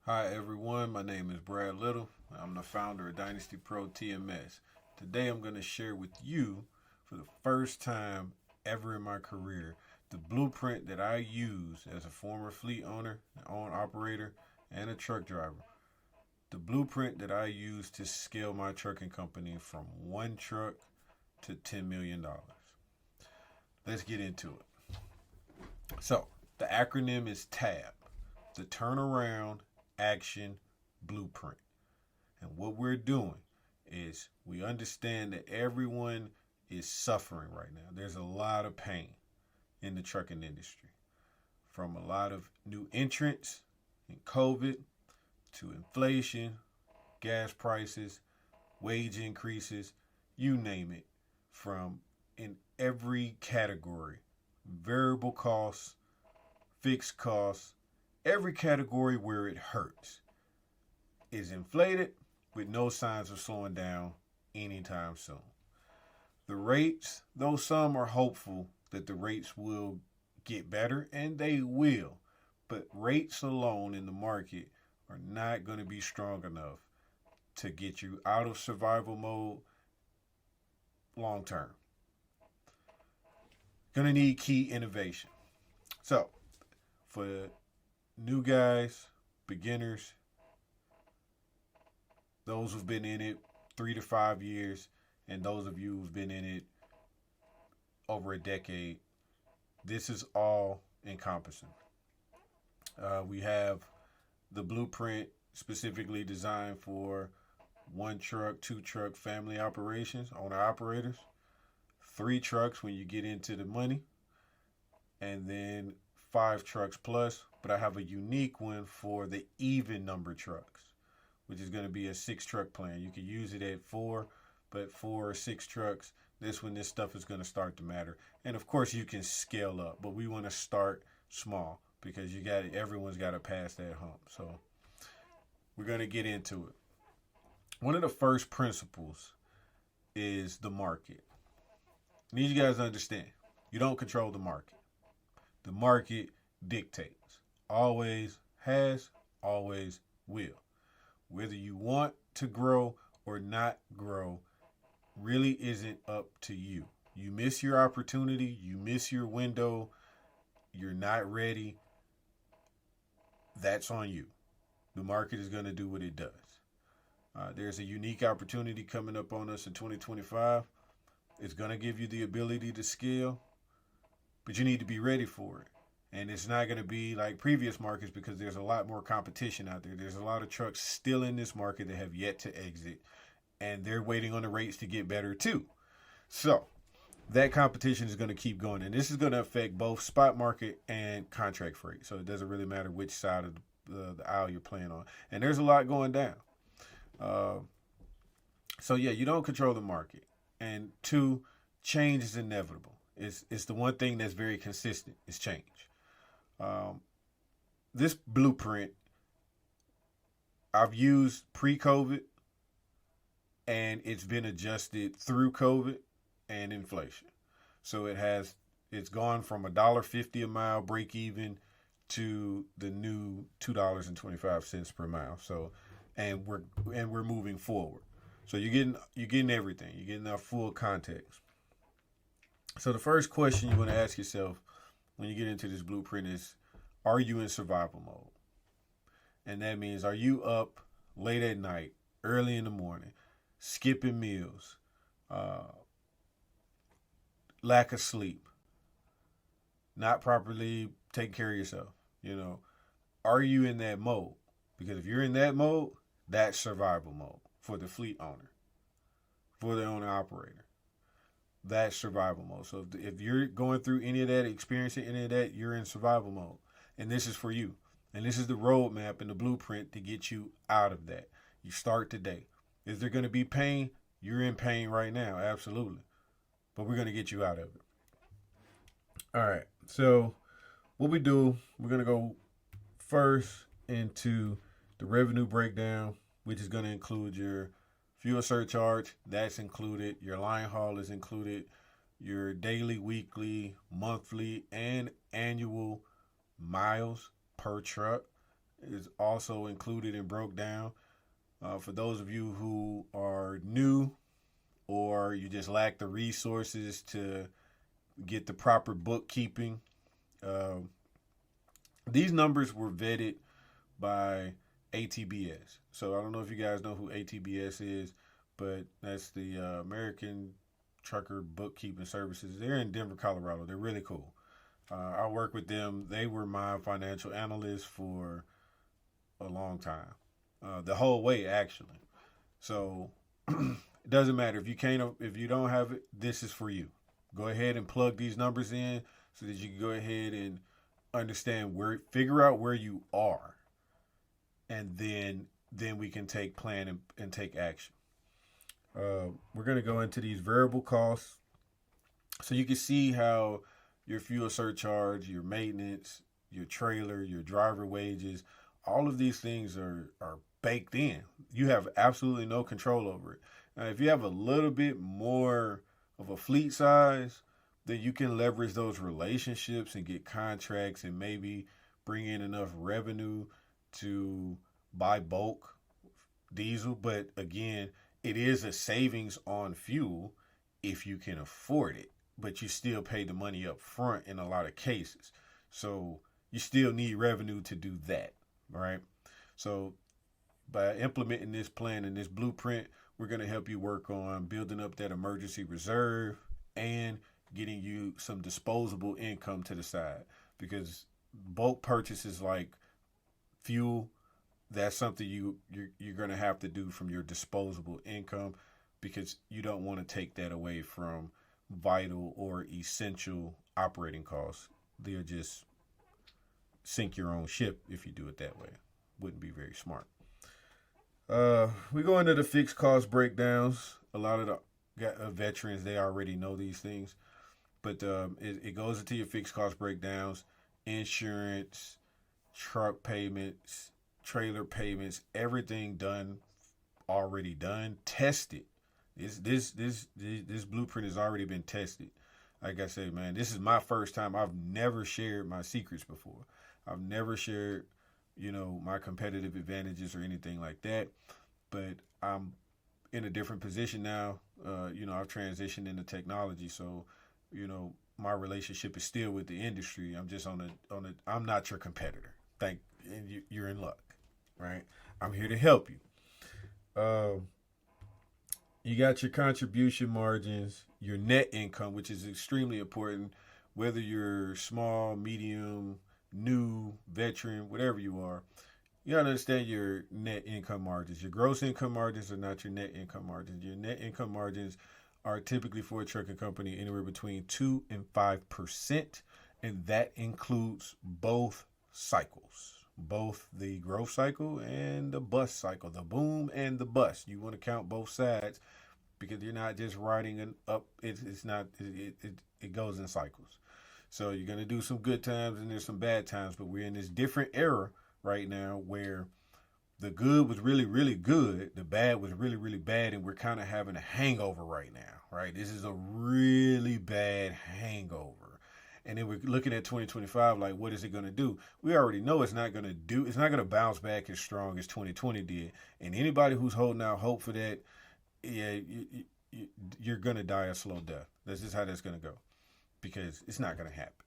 Hi everyone, my name is Brad Little. I'm the founder of Dynasty Pro TMS. Today I'm going to share with you, for the first time ever in my career, the blueprint that I use as a former fleet owner, operator, and a truck driver. The blueprint that I use to scale my trucking company from one truck to $10 million. Let's get into it. So, the acronym is TAB, the Turnaround Action Blueprint. And what we're doing is we understand that everyone is suffering right now. There's a lot of pain in the trucking industry, from a lot of new entrants in COVID to inflation, gas prices, wage increases, you name it, from in every category, variable costs, fixed costs, every category where it hurts is inflated with no signs of slowing down anytime soon. The rates, though some are hopeful that the rates will get better, and they will, but rates alone in the market are not going to be strong enough to get you out of survival mode long term. Going to need key innovation. So, for new guys, beginners, those who've been in it 3 to 5 years, and those of you who've been in it over a decade, this is all encompassing. We have the blueprint specifically designed for one truck, two truck family operations, owner operators, three trucks when you get into the money, and then five trucks plus. But I have a unique one for the even number trucks, which is going to be a six truck plan. You can use it at four, but 4 or 6 trucks, this stuff is going to start to matter. And of course, you can scale up, but we want to start small because everyone's got to pass that hump. So we're going to get into it. One of the first principles is the market. I need you guys to understand, you don't control the market. The market dictates. Always has, always will. Whether you want to grow or not grow really isn't up to you. You miss your opportunity, you miss your window, you're not ready. That's on you. The market is going to do what it does. There's a unique opportunity coming up on us in 2025. It's going to give you the ability to scale, but you need to be ready for it. And it's not going to be like previous markets because there's a lot more competition out there. There's a lot of trucks still in this market that have yet to exit, and they're waiting on the rates to get better too. So that competition is going to keep going, and this is going to affect both spot market and contract freight. So it doesn't really matter which side of the aisle you're playing on. And there's a lot going down. So yeah, you don't control the market. And two, change is inevitable. It's the one thing that's very consistent is change. This blueprint I've used pre-COVID, and it's been adjusted through COVID and inflation. So it's gone from $1.50 a mile break even to the new $2.25 per mile. So, and we're moving forward. So you're getting everything. You're getting that full context. So the first question you want to ask yourself when you get into this blueprint is, are you in survival mode? And that means, are you up late at night, early in the morning, skipping meals, lack of sleep, not properly taking care of yourself? Are you in that mode? Because if you're in that mode, that's survival mode for the fleet owner, for the owner operator. That's survival mode. So if you're going through any of that, experiencing any of that, you're in survival mode. And this is for you. And this is the roadmap and the blueprint to get you out of that. You start today. Is there going to be pain? You're in pain right now, absolutely. But we're going to get you out of it. All right. So what we do, we're going to go first into the revenue breakdown, which is going to include your fuel surcharge. That's included. Your line haul is included. Your daily, weekly, monthly, and annual miles per truck. is also included and broke down. For those of you who are new or you just lack the resources to get the proper bookkeeping, uh, these numbers were vetted by ATBS. So I don't know if you guys know who ATBS is, but that's the American Trucker Bookkeeping Services. They're in Denver, Colorado. They're really cool. I work with them. They were my financial analyst for a long time, the whole way actually. So it doesn't matter if you can't, if you don't have it. This is for you. Go ahead and plug these numbers in so that you can go ahead and understand where, figure out where you are, and then we can take plan and take action. We're going to go into these variable costs so you can see how your fuel surcharge, your maintenance, your trailer, your driver wages, all of these things are baked in. You have absolutely no control over it. Now, if you have a little bit more of a fleet size, then you can leverage those relationships and get contracts and maybe bring in enough revenue to buy bulk diesel. But again, it is a savings on fuel if you can afford it, but you still pay the money up front in a lot of cases. So you still need revenue to do that, right? So by implementing this plan and this blueprint, we're going to help you work on building up that emergency reserve and getting you some disposable income to the side, because bulk purchases like fuel, that's something you're going to have to do from your disposable income, because you don't want to take that away from vital or essential operating costs. They'll just sink your own ship if you do it that way. Wouldn't be very smart. We go into the fixed cost breakdowns. A lot of the veterans, they already know these things, but it goes into your fixed cost breakdowns: insurance, truck payments, trailer payments, everything done, already done, tested. This blueprint has already been tested. Like I said, man, this is my first time. I've never shared my secrets before. I've never shared, my competitive advantages or anything like that. But I'm in a different position now. I've transitioned into technology, so my relationship is still with the industry. I'm just I'm not your competitor. And you're in luck, right? I'm here to help you. You got your contribution margins, your net income, which is extremely important, whether you're small, medium, new, veteran, whatever you are. You got to understand your net income margins. Your gross income margins are not your net income margins. Your net income margins are typically for a trucking company anywhere between 2 and 5%, and that includes both cycles, both the growth cycle and the bust cycle, the boom and the bust. You want to count both sides, because you're not just riding an up. It's not. It goes in cycles. So you're gonna do some good times and there's some bad times, but we're in this different era right now where the good was really, really good, the bad was really, really bad, and we're kind of having a hangover right now, right? This is a really bad hangover. And then we're looking at 2025, like, what is it going to do? We already know it's not going to bounce back as strong as 2020 did. And anybody who's holding out hope for that, yeah, you're going to die a slow death. That's just how that's going to go, because it's not going to happen.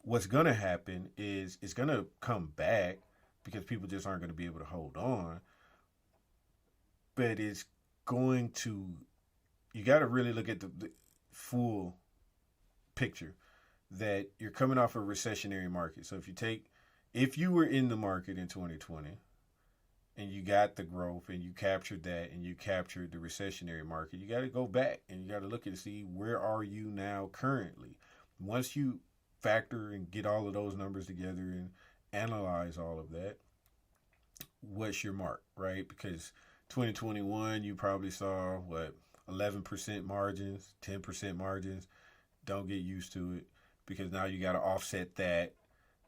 What's going to happen is it's going to come back, because people just aren't going to be able to hold on. But it's going to, you got to really look at the full picture, that you're coming off a recessionary market. So if you were in the market in 2020 and you got the growth and you captured that and you captured the recessionary market, you got to go back and you got to look and see, where are you now currently? Once you factor and get all of those numbers together and analyze all of that, what's your mark, right? Because 2021, you probably saw 11% margins, 10% margins. Don't get used to it, because now you got to offset that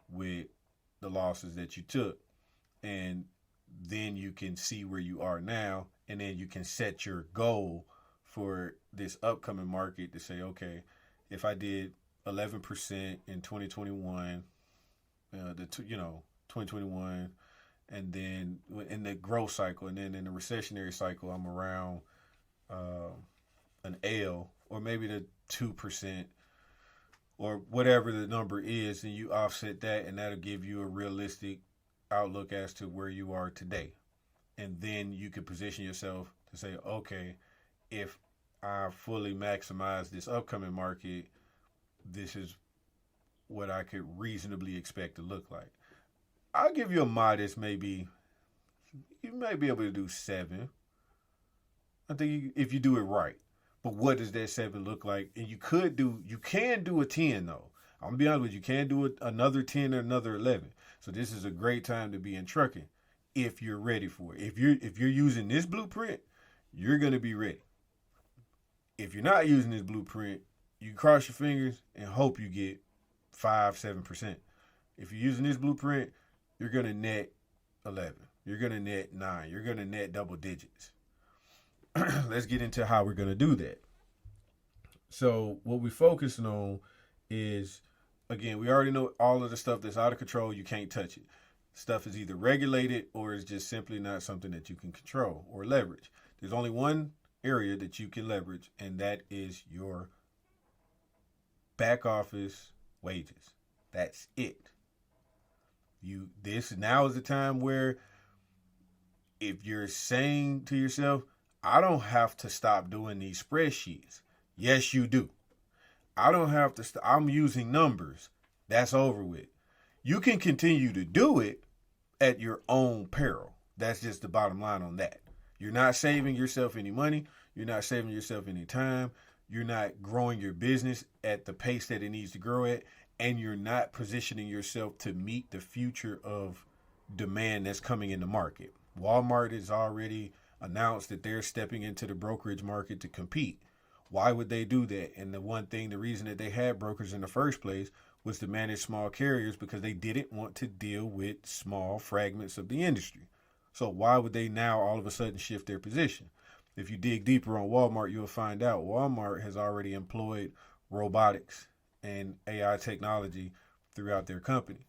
with the losses that you took. And then you can see where you are now, and then you can set your goal for this upcoming market to say, okay, if I did 11% in 2021, you know, 2021, and then in the growth cycle, and then in the recessionary cycle, I'm around uh, an L or maybe the 2% or whatever the number is, and you offset that, and that'll give you a realistic outlook as to where you are today. And then you can position yourself to say, okay, if I fully maximize this upcoming market, this is what I could reasonably expect to look like. I'll give you a modest, maybe you may be able to do 7. I think if you do it right. But what does that 7 look like? And you can do a 10 though. I'm gonna be honest with you, you can do another 10 or another 11. So this is a great time to be in trucking if you're ready for it. If you're using this blueprint, you're gonna be ready. If you're not using this blueprint, you cross your fingers and hope you get 5-7%. If you're using this blueprint, you're gonna net 11. You're gonna net 9. You're gonna net double digits. Let's get into how we're going to do that. So what we're focusing on is, again, we already know all of the stuff that's out of control. You can't touch it. Stuff is either regulated or is just simply not something that you can control or leverage. There's only one area that you can leverage, and that is your back office wages. That's it. This now is the time where if you're saying to yourself, I don't have to stop doing these spreadsheets. Yes, you do. I don't have to I'm using numbers. That's over with. You can continue to do it at your own peril. That's just the bottom line on that. You're not saving yourself any money. You're not saving yourself any time. You're not growing your business at the pace that it needs to grow at. And you're not positioning yourself to meet the future of demand that's coming in the market. Walmart is already announced that they're stepping into the brokerage market to compete. Why would they do that? And the reason that they had brokers in the first place was to manage small carriers because they didn't want to deal with small fragments of the industry. So why would they now all of a sudden shift their position? If you dig deeper on Walmart, you'll find out Walmart has already employed robotics and AI technology throughout their company.